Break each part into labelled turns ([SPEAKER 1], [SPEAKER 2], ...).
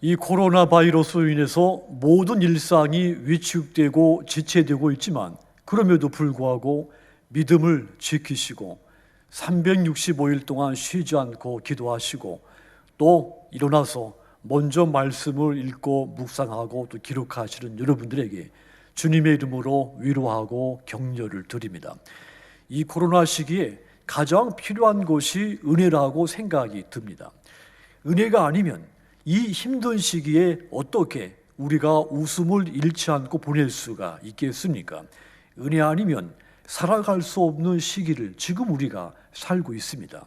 [SPEAKER 1] 이 코로나 바이러스로 인해서 모든 일상이 위축되고 지체되고 있지만 그럼에도 불구하고 믿음을 지키시고 365일 동안 쉬지 않고 기도하시고 또 일어나서 먼저 말씀을 읽고 묵상하고 또 기록하시는 여러분들에게 주님의 이름으로 위로하고 격려를 드립니다. 이 코로나 시기에 가장 필요한 것이 은혜라고 생각이 듭니다. 은혜가 아니면 이 힘든 시기에 어떻게 우리가 웃음을 잃지 않고 보낼 수가 있겠습니까? 은혜 아니면 살아갈 수 없는 시기를 지금 우리가 살고 있습니다.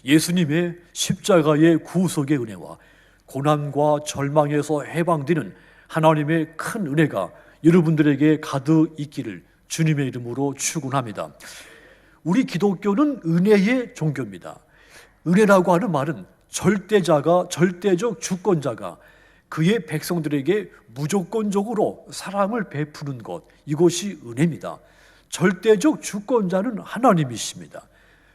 [SPEAKER 1] 예수님의 십자가의 구속의 은혜와 고난과 절망에서 해방되는 하나님의 큰 은혜가 여러분들에게 가득 있기를 주님의 이름으로 축원합니다. 우리 기독교는 은혜의 종교입니다. 은혜라고 하는 말은 절대적 주권자가 그의 백성들에게 무조건적으로 사랑을 베푸는 것, 이것이 은혜입니다. 절대적 주권자는 하나님이십니다.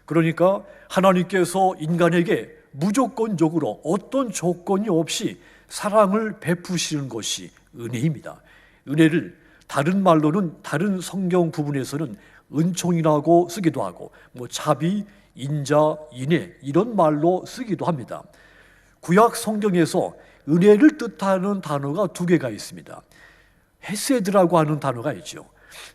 [SPEAKER 1] 그러니까 하나님께서 인간에게 무조건적으로 어떤 조건이 없이 사랑을 베푸시는 것이 은혜입니다. 은혜를 다른 말로는 다른 성경 부분에서는 은총이라고 쓰기도 하고 자비, 인자, 인애 이런 말로 쓰기도 합니다. 구약 성경에서 은혜를 뜻하는 단어가 두 개가 있습니다. 헤세드라고 하는 단어가 있죠.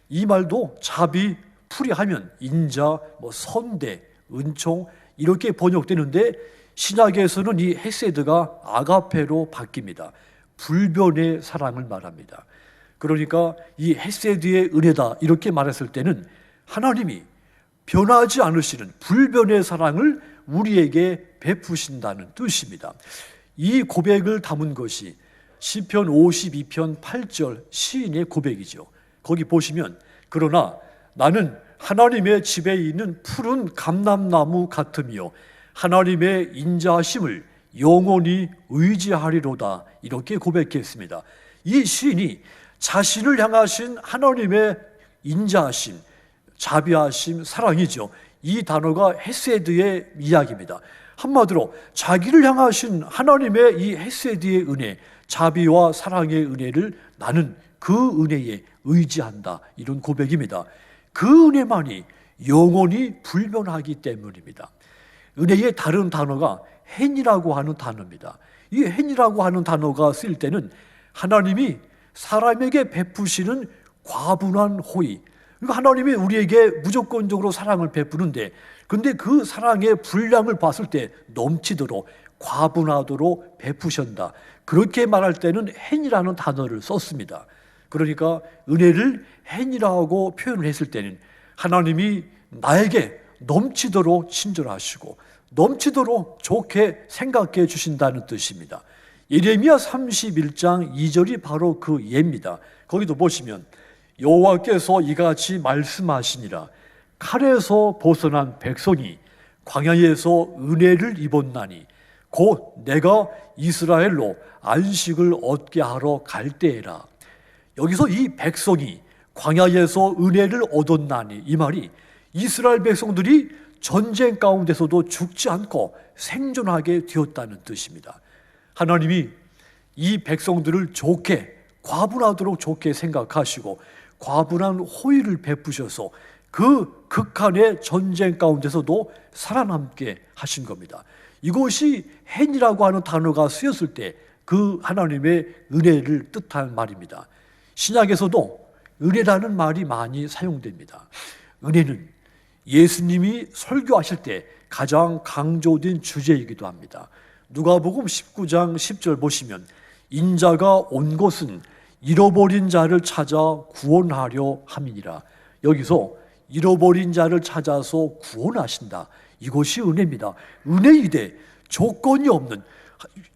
[SPEAKER 1] 이 말도 자비, 풀이하면 인자, 선대, 은총 이렇게 번역되는데 신약에서는 이 헤세드가 아가페로 바뀝니다. 불변의 사랑을 말합니다. 그러니까 이 헤세드의 은혜다 이렇게 말했을 때는 하나님이 변하지 않으시는 불변의 사랑을 우리에게 베푸신다는 뜻입니다. 이 고백을 담은 것이 시편 52편 8절 시인의 고백이죠. 거기 보시면 그러나 나는 하나님의 집에 있는 푸른 감람나무 같으며 하나님의 인자하심을 영원히 의지하리로다 이렇게 고백했습니다. 이 시인이 자신을 향하신 하나님의 인자하심, 자비하심, 사랑이죠. 이 단어가 헤세드의 이야기입니다. 한마디로 자기를 향하신 하나님의 이 헤세드의 은혜, 자비와 사랑의 은혜를 나는 그 은혜에 의지한다 이런 고백입니다. 그 은혜만이 영원히 불변하기 때문입니다. 은혜의 다른 단어가 헨이라고 하는 단어입니다. 이 헨이라고 하는 단어가 쓰일 때는 하나님이 사람에게 베푸시는 과분한 호의, 그러니까 하나님이 우리에게 무조건적으로 사랑을 베푸는데 근데 그 사랑의 분량을 봤을 때 넘치도록 과분하도록 베푸신다. 그렇게 말할 때는 헨이라는 단어를 썼습니다. 그러니까 은혜를 헨이라고 표현을 했을 때는 하나님이 나에게 넘치도록 친절하시고 넘치도록 좋게 생각해 주신다는 뜻입니다. 예레미야 31장 2절이 바로 그 예입니다. 거기도 보시면 여호와께서 이같이 말씀하시니라 칼에서 벗어난 백성이 광야에서 은혜를 입었나니 곧 내가 이스라엘로 안식을 얻게 하러 갈 때에라. 여기서 이 백성이 광야에서 은혜를 얻었나니 이 말이 이스라엘 백성들이 전쟁 가운데서도 죽지 않고 생존하게 되었다는 뜻입니다. 하나님이 이 백성들을 좋게 과분하도록 좋게 생각하시고 과분한 호의를 베푸셔서 그 극한의 전쟁 가운데서도 살아남게 하신 겁니다. 이것이 헨이라고 하는 단어가 쓰였을 때 그 하나님의 은혜를 뜻하는 말입니다. 신약에서도 은혜라는 말이 많이 사용됩니다. 은혜는 예수님이 설교하실 때 가장 강조된 주제이기도 합니다. 누가복음 19장 10절 보시면 인자가 온 것은 잃어버린 자를 찾아 구원하려 함이니라. 여기서 잃어버린 자를 찾아서 구원하신다. 이것이 은혜입니다. 은혜이되 조건이 없는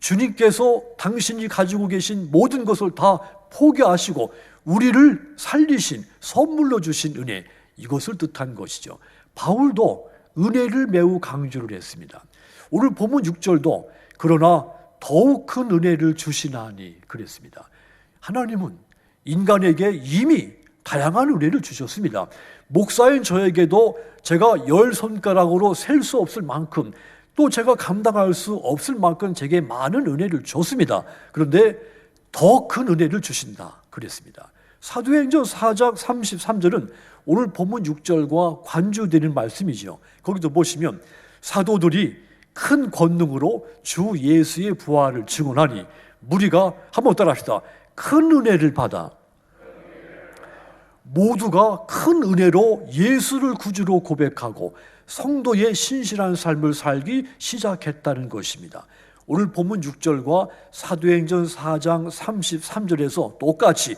[SPEAKER 1] 주님께서 당신이 가지고 계신 모든 것을 다 포기하시고 우리를 살리신 선물로 주신 은혜, 이것을 뜻한 것이죠. 바울도 은혜를 매우 강조를 했습니다. 오늘 본문 6절도 그러나 더욱 큰 은혜를 주시나니 그랬습니다. 하나님은 인간에게 이미 다양한 은혜를 주셨습니다. 목사인 저에게도 제가 10손가락으로 셀 수 없을 만큼 또 제가 감당할 수 없을 만큼 제게 많은 은혜를 줬습니다. 그런데 더 큰 은혜를 주신다 그랬습니다. 사도행전 4장 33절은 오늘 본문 6절과 관주되는 말씀이죠. 거기도 보시면 사도들이 큰 권능으로 주 예수의 부활을 증언하니 무리가 한번 따라합시다. 큰 은혜를 받아 모두가 큰 은혜로 예수를 구주로 고백하고 성도의 신실한 삶을 살기 시작했다는 것입니다. 오늘 본문 6절과 사도행전 4장 33절에서 똑같이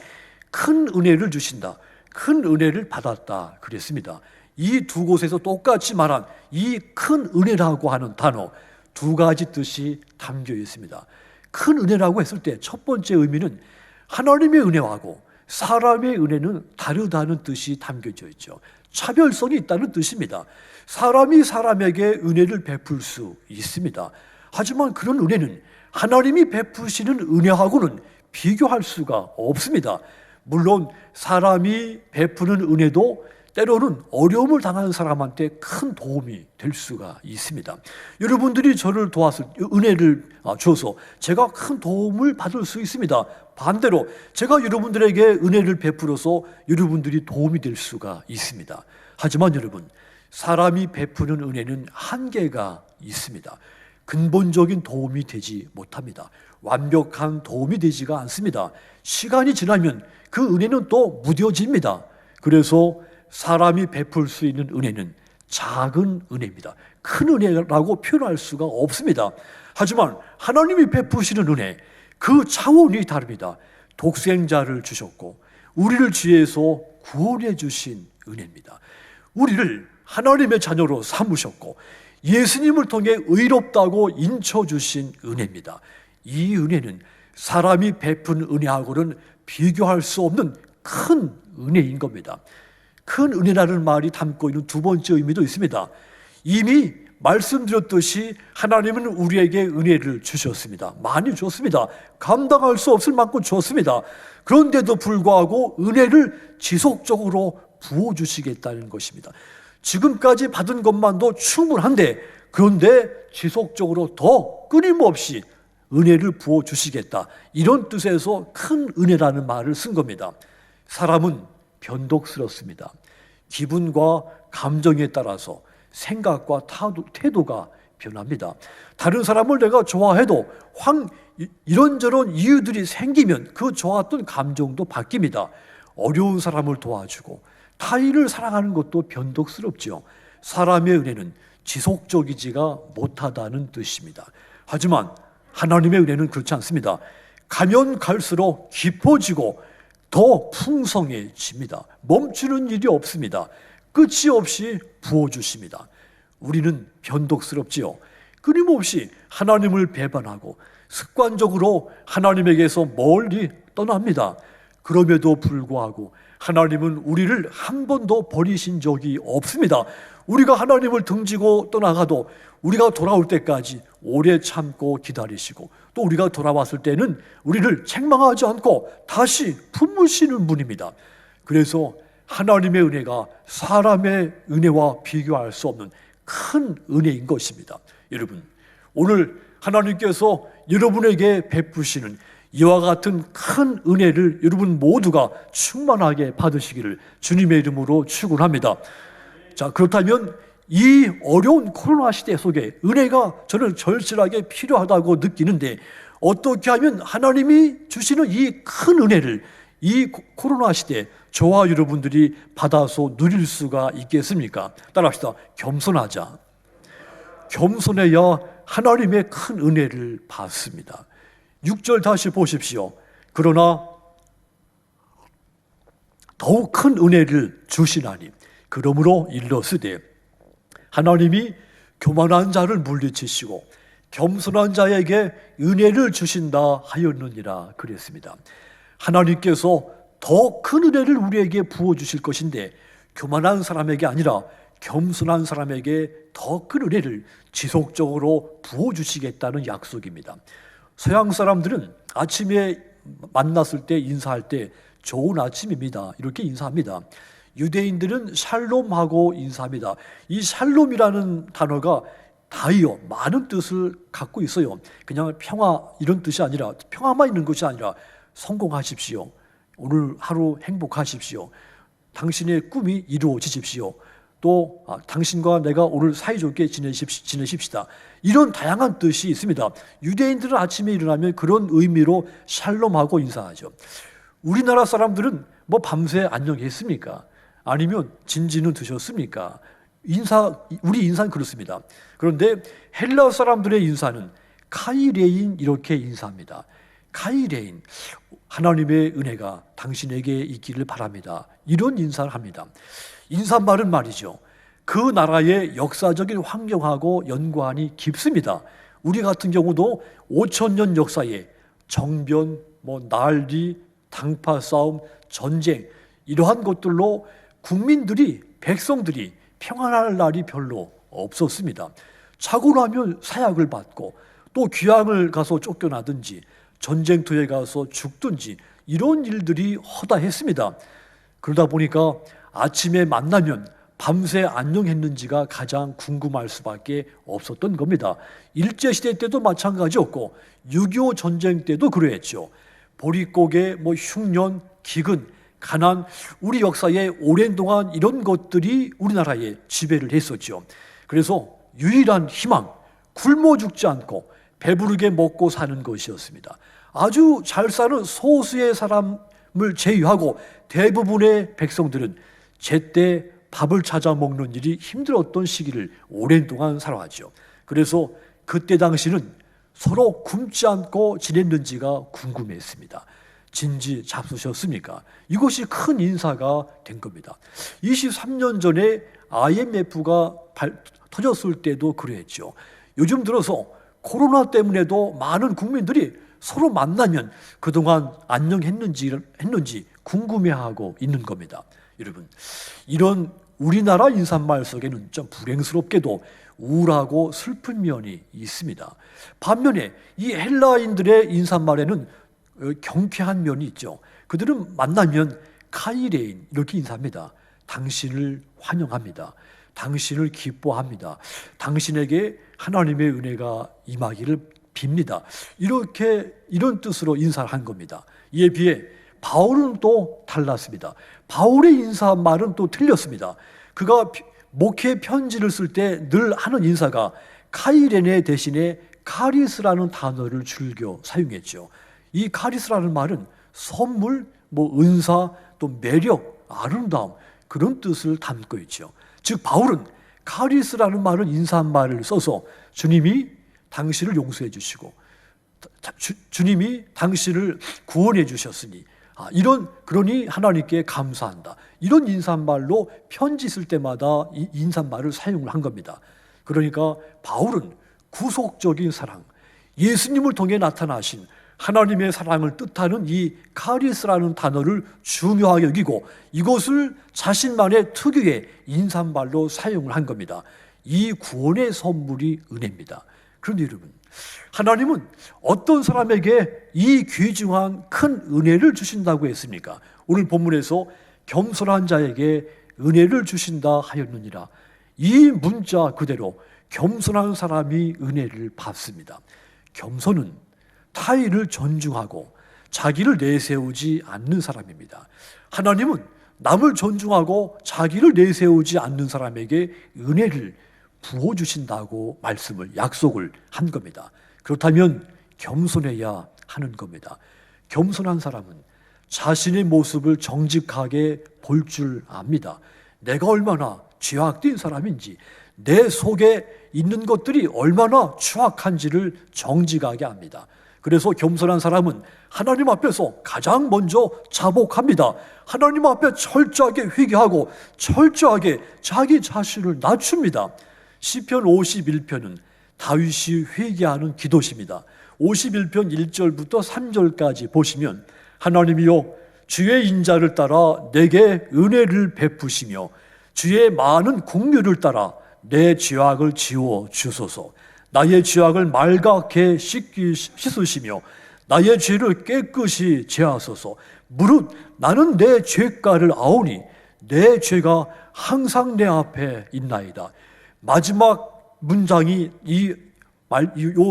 [SPEAKER 1] 큰 은혜를 주신다, 큰 은혜를 받았다 그랬습니다. 이 두 곳에서 똑같이 말한 이 큰 은혜라고 하는 단어 두 가지 뜻이 담겨 있습니다. 큰 은혜라고 했을 때 첫 번째 의미는 하나님의 은혜하고 사람의 은혜는 다르다는 뜻이 담겨져 있죠. 차별성이 있다는 뜻입니다. 사람이 사람에게 은혜를 베풀 수 있습니다. 하지만 그런 은혜는 하나님이 베푸시는 은혜하고는 비교할 수가 없습니다. 물론 사람이 베푸는 은혜도 때로는 어려움을 당하는 사람한테 큰 도움이 될 수가 있습니다. 여러분들이 저를 도왔을 은혜를 줘서 제가 큰 도움을 받을 수 있습니다. 반대로 제가 여러분들에게 은혜를 베풀어서 여러분들이 도움이 될 수가 있습니다. 하지만 여러분, 사람이 베푸는 은혜는 한계가 있습니다. 근본적인 도움이 되지 못합니다. 완벽한 도움이 되지가 않습니다. 시간이 지나면 그 은혜는 또 무뎌집니다. 그래서 사람이 베풀 수 있는 은혜는 작은 은혜입니다. 큰 은혜라고 표현할 수가 없습니다. 하지만 하나님이 베푸시는 은혜, 그 차원이 다릅니다. 독생자를 주셨고 우리를 죄에서 구원해 주신 은혜입니다. 우리를 하나님의 자녀로 삼으셨고 예수님을 통해 의롭다고 인쳐주신 은혜입니다. 이 은혜는 사람이 베푼 은혜하고는 비교할 수 없는 큰 은혜인 겁니다. 큰 은혜라는 말이 담고 있는 두 번째 의미도 있습니다. 이미 말씀드렸듯이 하나님은 우리에게 은혜를 주셨습니다. 많이 줬습니다. 감당할 수 없을 만큼 줬습니다. 그런데도 불구하고 은혜를 지속적으로 부어주시겠다는 것입니다. 지금까지 받은 것만도 충분한데 그런데 지속적으로 더 끊임없이 은혜를 부어주시겠다. 이런 뜻에서 큰 은혜라는 말을 쓴 겁니다. 사람은 변덕스럽습니다. 기분과 감정에 따라서 생각과 태도가 변합니다. 다른 사람을 내가 좋아해도 이런저런 이유들이 생기면 그 좋았던 감정도 바뀝니다. 어려운 사람을 도와주고 타인을 사랑하는 것도 변덕스럽죠. 사람의 은혜는 지속적이지가 못하다는 뜻입니다. 하지만 하나님의 은혜는 그렇지 않습니다. 가면 갈수록 깊어지고 더 풍성해집니다. 멈추는 일이 없습니다. 끝이 없이 부어주십니다. 우리는 변덕스럽지요. 끊임없이 하나님을 배반하고 습관적으로 하나님에게서 멀리 떠납니다. 그럼에도 불구하고 하나님은 우리를 한 번도 버리신 적이 없습니다. 우리가 하나님을 등지고 떠나가도 우리가 돌아올 때까지 오래 참고 기다리시고 또 우리가 돌아왔을 때는 우리를 책망하지 않고 다시 품으시는 분입니다. 그래서 하나님의 은혜가 사람의 은혜와 비교할 수 없는 큰 은혜인 것입니다. 여러분, 오늘 하나님께서 여러분에게 베푸시는 이와 같은 큰 은혜를 여러분 모두가 충만하게 받으시기를 주님의 이름으로 축원합니다. 자, 그렇다면 이 어려운 코로나 시대 속에 은혜가 저는 절실하게 필요하다고 느끼는데 어떻게 하면 하나님이 주시는 이 큰 은혜를 이 코로나 시대에 저와 여러분들이 받아서 누릴 수가 있겠습니까? 따라합시다. 겸손하자. 겸손해야 하나님의 큰 은혜를 받습니다. 6절 다시 보십시오. 그러나 더욱 큰 은혜를 주시나니 그러므로 일러스되 하나님이 교만한 자를 물리치시고 겸손한 자에게 은혜를 주신다 하였느니라 그랬습니다. 하나님께서 더 큰 은혜를 우리에게 부어주실 것인데 교만한 사람에게 아니라 겸손한 사람에게 더 큰 은혜를 지속적으로 부어주시겠다는 약속입니다. 서양 사람들은 아침에 만났을 때 인사할 때 좋은 아침입니다 이렇게 인사합니다. 유대인들은 샬롬하고 인사합니다. 이 샬롬이라는 단어가 다이어 많은 뜻을 갖고 있어요. 그냥 평화 이런 뜻이 아니라, 평화만 있는 것이 아니라 성공하십시오. 오늘 하루 행복하십시오. 당신의 꿈이 이루어지십시오. 또 당신과 내가 오늘 사이좋게 지내십시다. 이런 다양한 뜻이 있습니다. 유대인들은 아침에 일어나면 그런 의미로 샬롬하고 인사하죠. 우리나라 사람들은 뭐 밤새 안녕했습니까? 아니면 진지는 드셨습니까? 우리 인사는 그렇습니다. 그런데 헬라 사람들의 인사는 카이레인 이렇게 인사합니다. 카이레인, 하나님의 은혜가 당신에게 있기를 바랍니다. 이런 인사를 합니다. 인사말은 말이죠, 그 나라의 역사적인 환경하고 연관이 깊습니다. 우리 같은 경우도 5,000년 역사에 정변, 난리, 당파 싸움, 전쟁 이러한 것들로 국민들이, 백성들이 평안할 날이 별로 없었습니다. 자고 나면 사약을 받고 또 귀향을 가서 쫓겨나든지 전쟁터에 가서 죽든지 이런 일들이 허다했습니다. 그러다 보니까 아침에 만나면 밤새 안녕했는지가 가장 궁금할 수밖에 없었던 겁니다. 일제시대 때도 마찬가지였고 6.25 전쟁 때도 그랬죠. 보릿고개, 흉년, 기근, 가난, 우리 역사에 오랜 동안 이런 것들이 우리나라에 지배를 했었죠. 그래서 유일한 희망, 굶어 죽지 않고 배부르게 먹고 사는 것이었습니다. 아주 잘 사는 소수의 사람을 제외하고 대부분의 백성들은 제때 밥을 찾아 먹는 일이 힘들었던 시기를 오랜 동안 살아왔죠. 그래서 그때 당시는 서로 굶지 않고 지냈는지가 궁금했습니다. 진지 잡수셨습니까? 이것이 큰 인사가 된 겁니다. 23년 전에 IMF가 터졌을 때도 그랬죠. 요즘 들어서 코로나 때문에도 많은 국민들이 서로 만나면 그동안 안녕했는지 궁금해하고 있는 겁니다. 여러분, 이런 우리나라 인사말 속에는 좀 불행스럽게도 우울하고 슬픈 면이 있습니다. 반면에 이 헬라인들의 인사말에는 경쾌한 면이 있죠. 그들은 만나면 카이레인 이렇게 인사합니다. 당신을 환영합니다. 당신을 기뻐합니다. 당신에게 하나님의 은혜가 임하기를 빕니다. 이런 뜻으로 인사를 한 겁니다. 이에 비해 바울은 또 달랐습니다. 바울의 인사말은 또 틀렸습니다. 그가 목회 편지를 쓸 때 늘 하는 인사가 카이레네 대신에 카리스라는 단어를 즐겨 사용했죠. 이 카리스라는 말은 선물, 은사, 또 매력, 아름다움 그런 뜻을 담고 있죠. 즉 바울은 카리스라는 말은 인사말을 써서 주님이 당신을 용서해 주시고 주님이 당신을 구원해 주셨으니 그러니 하나님께 감사한다. 이런 인사말로 편지 쓸 때마다 이 인사말을 사용을 한 겁니다. 그러니까 바울은 구속적인 사랑, 예수님을 통해 나타나신 하나님의 사랑을 뜻하는 이 카리스라는 단어를 중요하게 여기고 이것을 자신만의 특유의 인사말로 사용을 한 겁니다. 이 구원의 선물이 은혜입니다. 그런데 여러분, 하나님은 어떤 사람에게 이 귀중한 큰 은혜를 주신다고 했습니까? 오늘 본문에서 겸손한 자에게 은혜를 주신다 하였느니라. 이 문자 그대로 겸손한 사람이 은혜를 받습니다. 겸손은 타인을 존중하고 자기를 내세우지 않는 사람입니다. 하나님은 남을 존중하고 자기를 내세우지 않는 사람에게 은혜를 부어주신다고 약속을 한 겁니다. 그렇다면 겸손해야 하는 겁니다. 겸손한 사람은 자신의 모습을 정직하게 볼 줄 압니다. 내가 얼마나 죄악된 사람인지, 내 속에 있는 것들이 얼마나 추악한지를 정직하게 압니다. 그래서 겸손한 사람은 하나님 앞에서 가장 먼저 자복합니다. 하나님 앞에 철저하게 회개하고 철저하게 자기 자신을 낮춥니다. 시편 51편은 다윗이 회개하는 기도시입니다. 51편 1절부터 3절까지 보시면 하나님이여 주의 인자를 따라 내게 은혜를 베푸시며 주의 많은 긍휼을 따라 내 죄악을 지워 주소서. 나의 죄악을 말갛게 씻으시며 나의 죄를 깨끗이 제하소서. 무릇 나는 내 죄가를 아오니 내 죄가 항상 내 앞에 있나이다. 마지막 문장이 이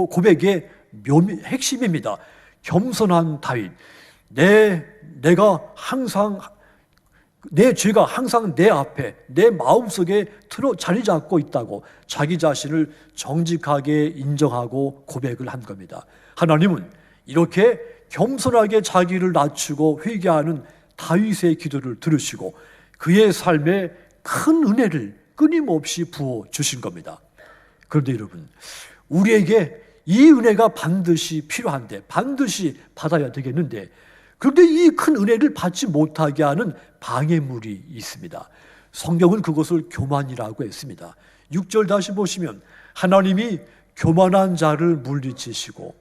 [SPEAKER 1] 고백의 핵심입니다. 겸손한 다윗. 내가 항상 내 죄가 항상 내 앞에 내 마음속에 자리 잡고 있다고 자기 자신을 정직하게 인정하고 고백을 한 겁니다. 하나님은 이렇게 겸손하게 자기를 낮추고 회개하는 다윗의 기도를 들으시고 그의 삶에 큰 은혜를 끊임없이 부어 주신 겁니다. 그런데 여러분, 우리에게 이 은혜가 반드시 필요한데, 반드시 받아야 되겠는데, 그런데 이 큰 은혜를 받지 못하게 하는 방해물이 있습니다. 성경은 그것을 교만이라고 했습니다. 6절 다시 보시면 하나님이 교만한 자를 물리치시고,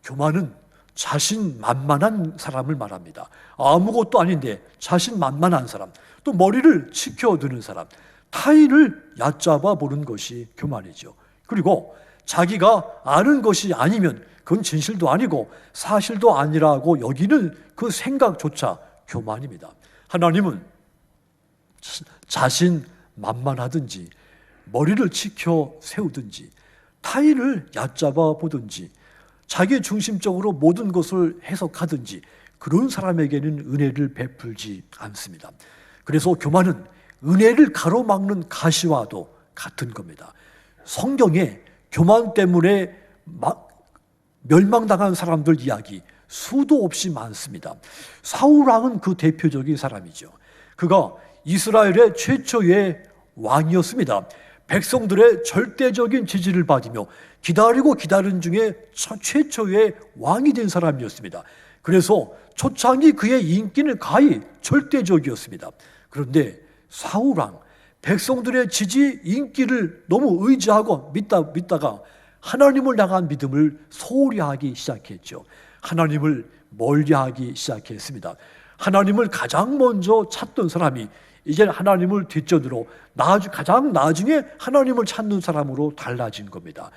[SPEAKER 1] 교만은 자신만만한 사람을 말합니다. 아무것도 아닌데 자신만만한 사람, 또 머리를 치켜드는 사람, 타인을 얕잡아 보는 것이 교만이죠. 그리고 자기가 아는 것이 아니면 그건 진실도 아니고 사실도 아니라고 여기는 그 생각조차 교만입니다. 하나님은 자신만만하든지 머리를 치켜 세우든지 타인을 얕잡아 보든지 자기 중심적으로 모든 것을 해석하든지 그런 사람에게는 은혜를 베풀지 않습니다. 그래서 교만은 은혜를 가로막는 가시와도 같은 겁니다. 성경에 교만 때문에 멸망당한 사람들 이야기 수도 없이 많습니다. 사울왕은 그 대표적인 사람이죠. 그가 이스라엘의 최초의 왕이었습니다. 백성들의 절대적인 지지를 받으며 기다리고 기다린 중에 최초의 왕이 된 사람이었습니다. 그래서 초창기 그의 인기는 가히 절대적이었습니다. 그런데 사울왕, 백성들의 지지, 인기를 너무 의지하고 믿다가 하나님을 향한 믿음을 소홀히 하기 시작했죠. 하나님을 멀리하기 시작했습니다. 하나님을 가장 먼저 찾던 사람이 이제 하나님을 뒷전으로 가장 나중에 하나님을 찾는 사람으로 달라진 겁니다.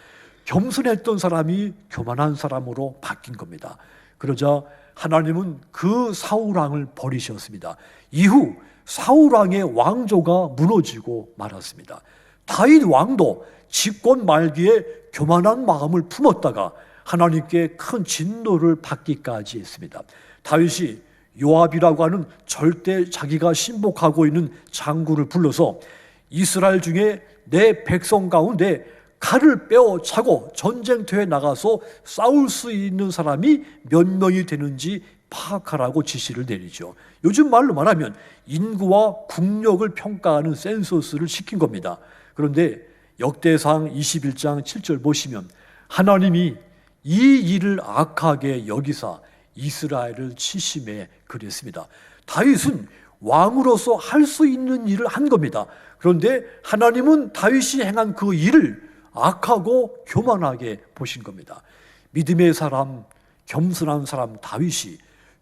[SPEAKER 1] 겸손했던 사람이 교만한 사람으로 바뀐 겁니다. 그러자 하나님은 그 사울왕을 버리셨습니다. 이후 사울왕의 왕조가 무너지고 말았습니다. 다윗 왕도 집권 말기에 교만한 마음을 품었다가 하나님께 큰 진노를 받기까지 했습니다. 다윗이 요압이라고 하는 절대 자기가 신복하고 있는 장군을 불러서 이스라엘 중에 내 백성 가운데 칼을 빼어 차고 전쟁터에 나가서 싸울 수 있는 사람이 몇 명이 되는지 파악하라고 지시를 내리죠. 요즘 말로 말하면 인구와 국력을 평가하는 센서스를 시킨 겁니다. 그런데 역대상 21장 7절 보시면 하나님이 이 일을 악하게 여기사 이스라엘을 치심해 그랬습니다. 다윗은 왕으로서 할 수 있는 일을 한 겁니다. 그런데 하나님은 다윗이 행한 그 일을 악하고 교만하게 보신 겁니다. 믿음의 사람, 겸손한 사람 다윗이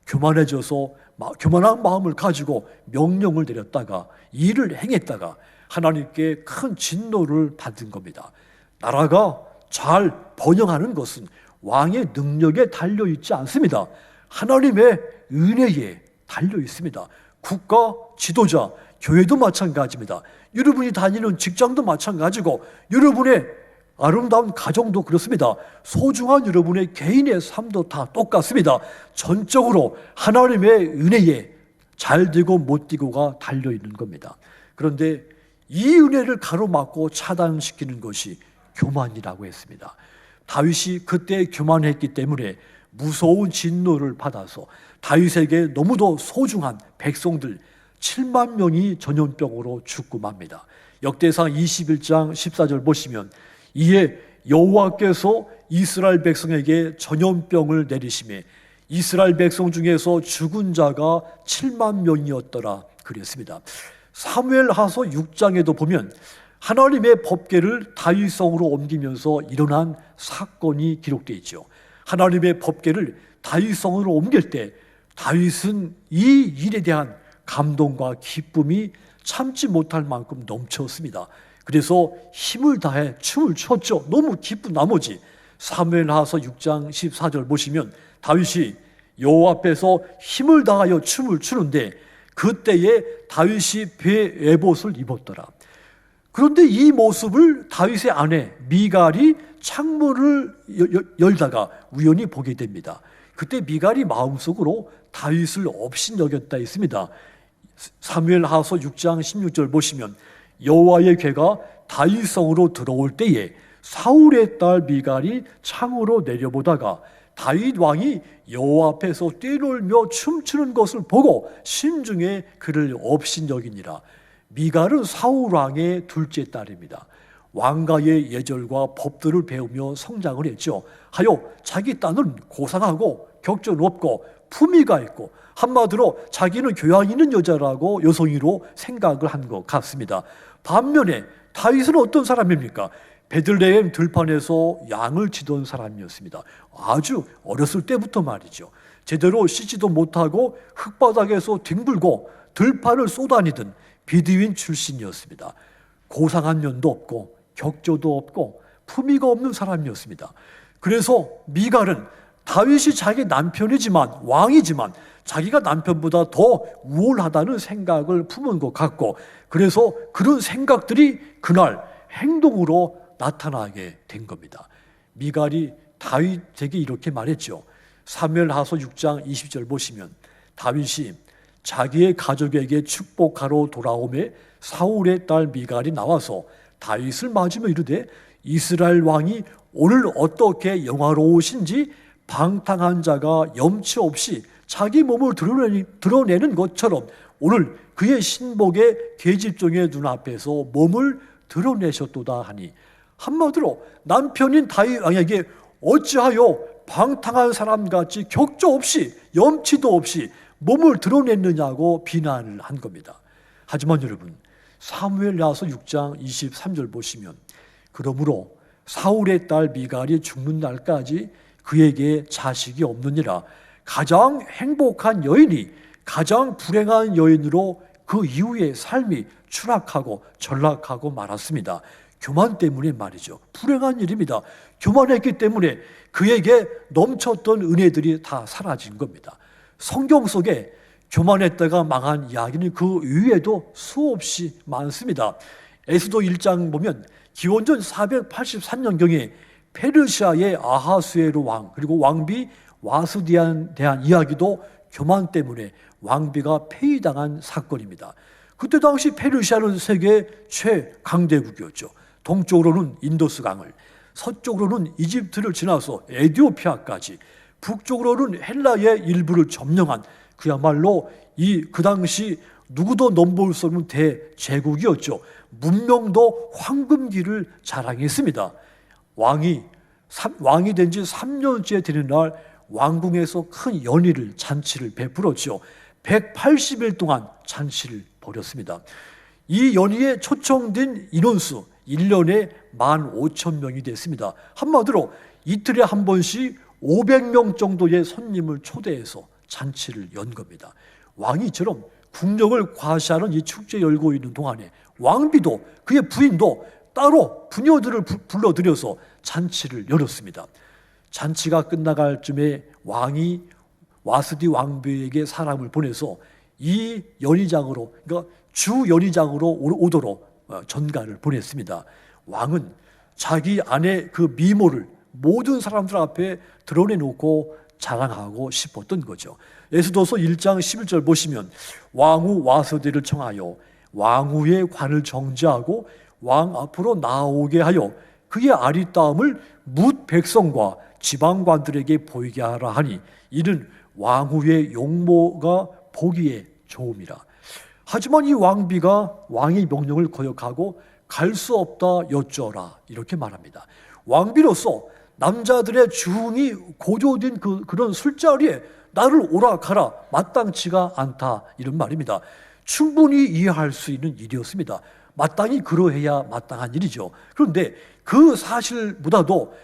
[SPEAKER 1] 교만해져서 교만한 마음을 가지고 명령을 내렸다가 일을 행했다가 하나님께 큰 진노를 받은 겁니다. 나라가 잘 번영하는 것은 왕의 능력에 달려 있지 않습니다. 하나님의 은혜에 달려 있습니다. 국가 지도자, 교회도 마찬가지입니다. 여러분이 다니는 직장도 마찬가지고 여러분의 아름다운 가정도 그렇습니다. 소중한 여러분의 개인의 삶도 다 똑같습니다. 전적으로 하나님의 은혜에 잘 되고 못 되고가 달려 있는 겁니다. 그런데 이 은혜를 가로막고 차단시키는 것이 교만이라고 했습니다. 다윗이 그때 교만했기 때문에 무서운 진노를 받아서 다윗에게 너무도 소중한 백성들 7만 명이 전염병으로 죽고 맙니다. 역대상 21장 14절 보시면 이에 여호와께서 이스라엘 백성에게 전염병을 내리심에 이스라엘 백성 중에서 죽은 자가 7만 명이었더라 그랬습니다. 사무엘하서 6장에도 보면 하나님의 법궤를 다윗성으로 옮기면서 일어난 사건이 기록되어 있죠. 하나님의 법궤를 다윗성으로 옮길 때 다윗은 이 일에 대한 감동과 기쁨이 참지 못할 만큼 넘쳤습니다. 그래서 힘을 다해 춤을 췄죠. 너무 기쁜 나머지 사무엘하서 6장 14절 보시면 다윗이 여호와 앞에서 힘을 다하여 춤을 추는데 그때에 다윗이 배 에봇을 입었더라. 그런데 이 모습을 다윗의 아내 미갈이 창문을 열다가 우연히 보게 됩니다. 그때 미갈이 마음속으로 다윗을 업신여겼다 했습니다. 사무엘하서 6장 16절 보시면 여호와의 궤가 다윗성으로 들어올 때에 사울의 딸 미갈이 창으로 내려보다가 다윗 왕이 여호와 앞에서 뛰놀며 춤추는 것을 보고 심중에 그를 업신여기니라. 미갈은 사울 왕의 둘째 딸입니다. 왕가의 예절과 법들을 배우며 성장을 했죠. 하여 자기 딸은 고상하고 격조 높고 품위가 있고 한마디로 자기는 교양 있는 여자라고 여성이로 생각을 한 것 같습니다. 반면에 다윗은 어떤 사람입니까? 베들레헴 들판에서 양을 치던 사람이었습니다. 아주 어렸을 때부터 말이죠. 제대로 씻지도 못하고 흙바닥에서 뒹굴고 들판을 쏘다니던 비드윈 출신이었습니다. 고상한 면도 없고 격조도 없고 품위가 없는 사람이었습니다. 그래서 미갈은 다윗이 자기 남편이지만 왕이지만 자기가 남편보다 더 우월하다는 생각을 품은 것 같고, 그래서 그런 생각들이 그날 행동으로 나타나게 된 겁니다. 미갈이 다윗에게 이렇게 말했죠. 사무엘하서 6장 20절 보시면 다윗이 자기의 가족에게 축복하러 돌아오매 사울의 딸 미갈이 나와서 다윗을 맞으며 이르되 이스라엘 왕이 오늘 어떻게 영화로우신지 방탕한 자가 염치 없이 자기 몸을 드러내는 것처럼 오늘 그의 신복의 계집종의 눈앞에서 몸을 드러내셨도다 하니, 한마디로 남편인 다윗 왕에게 어찌하여 방탕한 사람같이 격조 없이 염치도 없이 몸을 드러냈느냐고 비난을 한 겁니다. 하지만 여러분, 사무엘하서 6장 23절 보시면 그러므로 사울의 딸 미갈이 죽는 날까지 그에게 자식이 없느니라. 가장 행복한 여인이 가장 불행한 여인으로 그 이후의 삶이 추락하고 전락하고 말았습니다. 교만 때문에 말이죠. 불행한 일입니다. 교만했기 때문에 그에게 넘쳤던 은혜들이 다 사라진 겁니다. 성경 속에 교만했다가 망한 이야기는 그 이외에도 수없이 많습니다. 에스더 1장 보면 기원전 483년경에 페르시아의 아하수에로 왕 그리고 왕비 와스디안에 대한 이야기도 교만 때문에 왕비가 폐위당한 사건입니다. 그때 당시 페르시아는 세계 최강대국이었죠. 동쪽으로는 인도스 강을, 서쪽으로는 이집트를 지나서 에티오피아까지, 북쪽으로는 헬라의 일부를 점령한 그야말로 그 당시 누구도 넘볼 수 없는 대제국이었죠. 문명도 황금기를 자랑했습니다. 왕이 된 지 3년째 되는 날 왕궁에서 큰 연희를 잔치를 베풀었죠. 180일 동안 잔치를 벌였습니다. 이 연희에 초청된 인원수 1년에 15,000명이 됐습니다. 한마디로 이틀에 한 번씩 500명 정도의 손님을 초대해서 잔치를 연 겁니다. 왕이 이처럼 국력을 과시하는 이 축제 열고 있는 동안에 왕비도 그의 부인도 따로 부녀들을 불러들여서 잔치를 열었습니다. 잔치가 끝나갈 쯤에 왕이 와스디 왕비에게 사람을 보내서 이 연희장으로, 그러니까 주 연희장으로 오도록 전가를 보냈습니다. 왕은 자기 아내 그 미모를 모든 사람들 앞에 드러내놓고 자랑하고 싶었던 거죠. 에스더서 1장 11절 보시면 왕후 와스디를 청하여 왕후의 관을 정지하고 왕 앞으로 나오게 하여 그의 아리따움을 뭇 백성과 지방관들에게 보이게 하라 하니 이는 왕후의 용모가 보기에 좋음이라. 하지만 이 왕비가 왕의 명령을 거역하고 갈 수 없다 여쭈어라 이렇게 말합니다. 왕비로서 남자들의 주흥이 고조된 그런 술자리에 나를 오락하라 마땅치가 않다 이런 말입니다. 충분히 이해할 수 있는 일이었습니다. 마땅히 그러해야 마땅한 일이죠. 그런데 그 사실보다도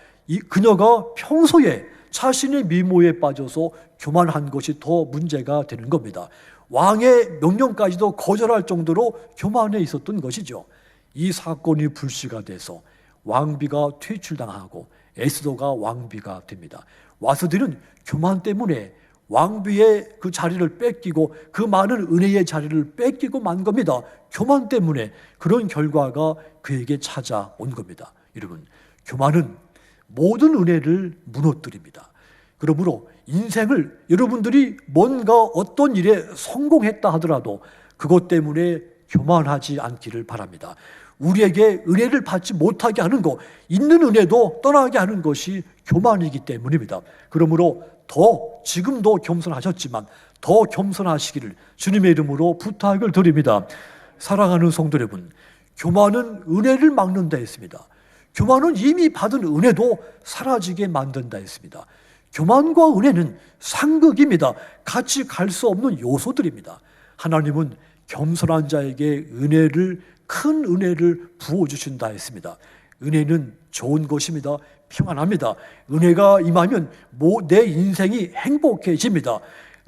[SPEAKER 1] 그녀가 평소에 자신의 미모에 빠져서 교만한 것이 더 문제가 되는 겁니다. 왕의 명령까지도 거절할 정도로 교만해 있었던 것이죠. 이 사건이 불씨가 돼서 왕비가 퇴출당하고 에스더가 왕비가 됩니다. 와스디는 교만 때문에 왕비의 그 자리를 뺏기고 그 많은 은혜의 자리를 뺏기고 만 겁니다. 교만 때문에 그런 결과가 그에게 찾아온 겁니다. 여러분, 교만은 모든 은혜를 무너뜨립니다. 그러므로 인생을 여러분들이 뭔가 어떤 일에 성공했다 하더라도 그것 때문에 교만하지 않기를 바랍니다. 우리에게 은혜를 받지 못하게 하는 것, 있는 은혜도 떠나게 하는 것이 교만이기 때문입니다. 그러므로 지금도 겸손하셨지만 더 겸손하시기를 주님의 이름으로 부탁을 드립니다. 사랑하는 성도 여러분, 교만은 은혜를 막는다 했습니다. 교만은 이미 받은 은혜도 사라지게 만든다 했습니다. 교만과 은혜는 상극입니다. 같이 갈 수 없는 요소들입니다. 하나님은 겸손한 자에게 큰 은혜를 부어주신다 했습니다. 은혜는 좋은 것입니다. 평안합니다. 은혜가 임하면 내 인생이 행복해집니다.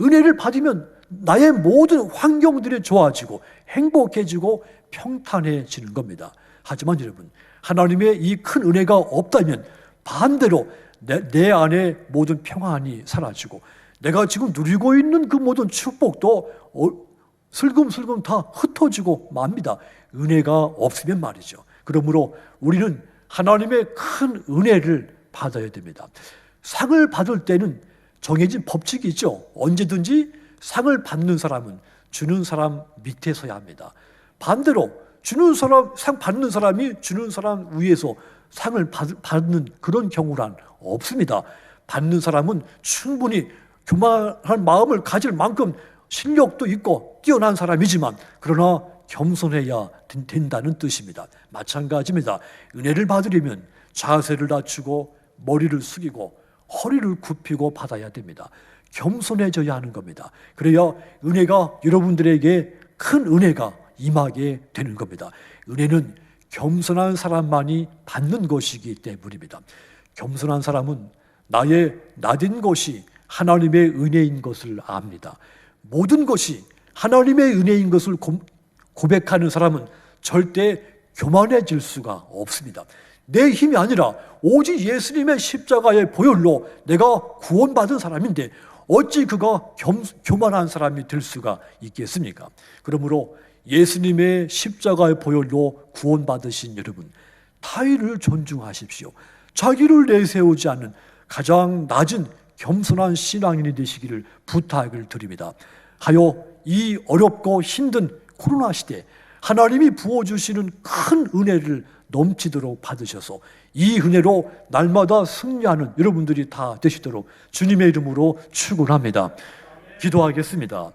[SPEAKER 1] 은혜를 받으면 나의 모든 환경들이 좋아지고 행복해지고 평탄해지는 겁니다. 하지만 여러분, 하나님의 이 큰 은혜가 없다면 반대로 내 안에 모든 평안이 사라지고 내가 지금 누리고 있는 그 모든 축복도 슬금슬금 다 흩어지고 맙니다. 은혜가 없으면 말이죠. 그러므로 우리는 하나님의 큰 은혜를 받아야 됩니다. 상을 받을 때는 정해진 법칙이 있죠. 언제든지 상을 받는 사람은 주는 사람 밑에 서야 합니다. 반대로 상 받는 사람이 주는 사람 위에서 상을 받는 그런 경우란 없습니다. 받는 사람은 충분히 교만한 마음을 가질 만큼 실력도 있고 뛰어난 사람이지만 그러나 겸손해야 된다는 뜻입니다. 마찬가지입니다. 은혜를 받으려면 자세를 낮추고 머리를 숙이고 허리를 굽히고 받아야 됩니다. 겸손해져야 하는 겁니다. 그래야 은혜가 여러분들에게 큰 은혜가 임하게 되는 겁니다. 은혜는 겸손한 사람만이 받는 것이기 때문입니다. 겸손한 사람은 나의 나된 것이 하나님의 은혜인 것을 압니다. 모든 것이 하나님의 은혜인 것을 고백하는 사람은 절대 교만해질 수가 없습니다. 내 힘이 아니라 오직 예수님의 십자가의 보혈로 내가 구원받은 사람인데 어찌 그가 교만한 사람이 될 수가 있겠습니까? 그러므로 예수님의 십자가의 보혈로 구원받으신 여러분, 타인을 존중하십시오. 자기를 내세우지 않는 가장 낮은 겸손한 신앙인이 되시기를 부탁을 드립니다. 하여 이 어렵고 힘든 코로나 시대 하나님이 부어주시는 큰 은혜를 넘치도록 받으셔서 이 은혜로 날마다 승리하는 여러분들이 다 되시도록 주님의 이름으로 축원합니다. 기도하겠습니다.